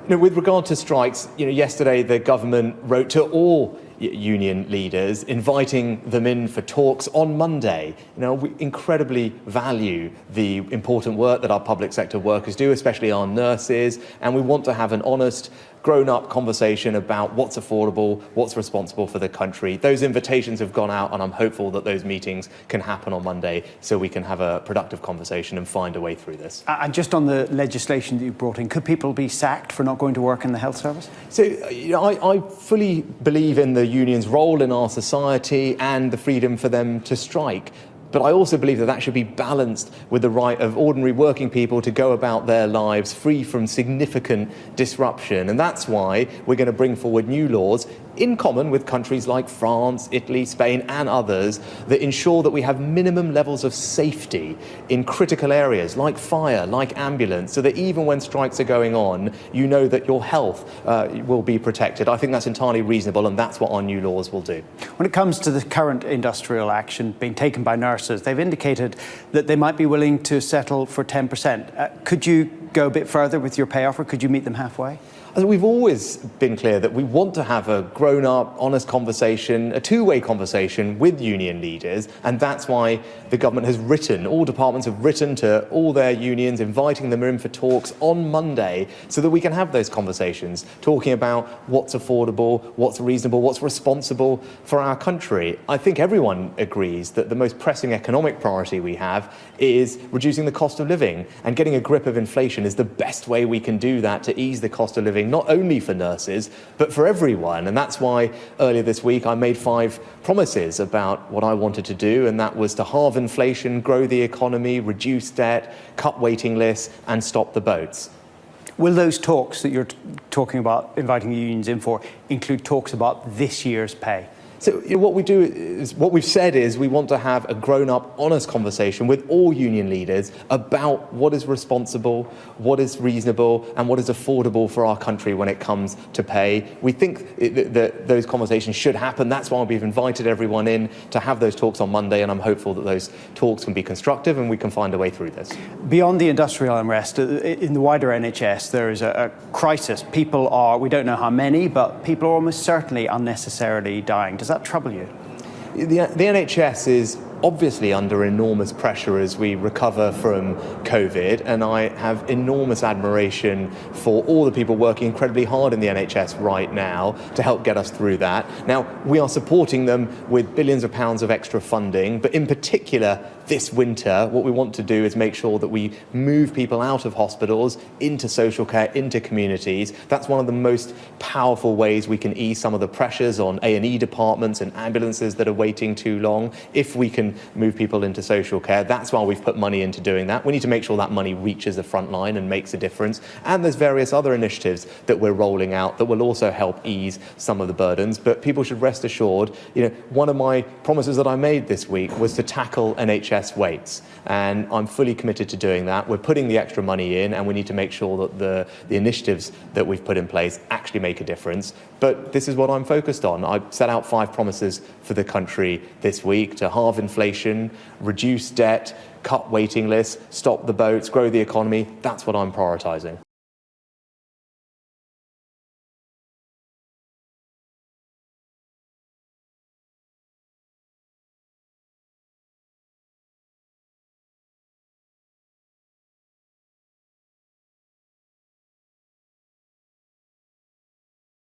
With regard to strikes, yesterday the government wrote to all union leaders, inviting them in for talks on Monday. We incredibly value the important work that our public sector workers do, especially our nurses, and we want to have an honest, grown-up conversation about what's affordable, what's responsible for the country. Those invitations have gone out, and I'm hopeful that those meetings can happen on Monday so we can have a productive conversation and find a way through this. And just on the legislation that you brought in, could people be sacked for not going to work in the health service? So I fully believe in the union's role in our society and the freedom for them to strike. But I also believe that should be balanced with the right of ordinary working people to go about their lives free from significant disruption. And that's why we're going to bring forward new laws in common with countries like France, Italy, Spain and others that ensure that we have minimum levels of safety in critical areas like fire, like ambulance, so that even when strikes are going on, that your health will be protected. I think that's entirely reasonable, and that's what our new laws will do. When it comes to the current industrial action being taken by nurses, they've indicated that they might be willing to settle for 10%. Could you go a bit further with your pay offer? Could you meet them halfway? We've always been clear that we want to have a grown-up, honest conversation, a two-way conversation with union leaders, and that's why the government has written, all departments have written to all their unions, inviting them in for talks on Monday so that we can have those conversations, talking about what's affordable, what's reasonable, what's responsible for our country. I think everyone agrees that the most pressing economic priority we have is reducing the cost of living, and getting a grip of inflation is the best way we can do that to ease the cost of living, not only for nurses, but for everyone. And that's why earlier this week I made 5 promises about what I wanted to do, and that was to halve inflation, grow the economy, reduce debt, cut waiting lists, and stop the boats. Will those talks that you're talking about, inviting the unions in for, include talks about this year's pay? So what we've said is we want to have a grown-up, honest conversation with all union leaders about what is responsible, what is reasonable, and what is affordable for our country when it comes to pay. We think that those conversations should happen. That's why we've invited everyone in to have those talks on Monday, and I'm hopeful that those talks can be constructive and we can find a way through this. Beyond the industrial unrest, in the wider NHS, there is a crisis. People are, we don't know how many, but people are almost certainly unnecessarily dying. Does that trouble you? The NHS is obviously under enormous pressure as we recover from COVID, and I have enormous admiration for all the people working incredibly hard in the NHS right now to help get us through that. Now, we are supporting them with billions of pounds of extra funding, but in particular this winter, what we want to do is make sure that we move people out of hospitals into social care, into communities. That's one of the most powerful ways we can ease some of the pressures on A&E departments and ambulances that are waiting too long. If we can move people into social care, that's why we've put money into doing that. We need to make sure that money reaches the front line and makes a difference. And there's various other initiatives that we're rolling out that will also help ease some of the burdens. But people should rest assured, one of my promises that I made this week was to tackle NHS waits, and I'm fully committed to doing that. We're putting the extra money in, and we need to make sure that the initiatives that we've put in place actually make a difference. But this is what I'm focused on. I set out 5 promises for the country this week: to halve inflation, reduce debt, cut waiting lists, stop the boats, grow the economy. That's what I'm prioritising.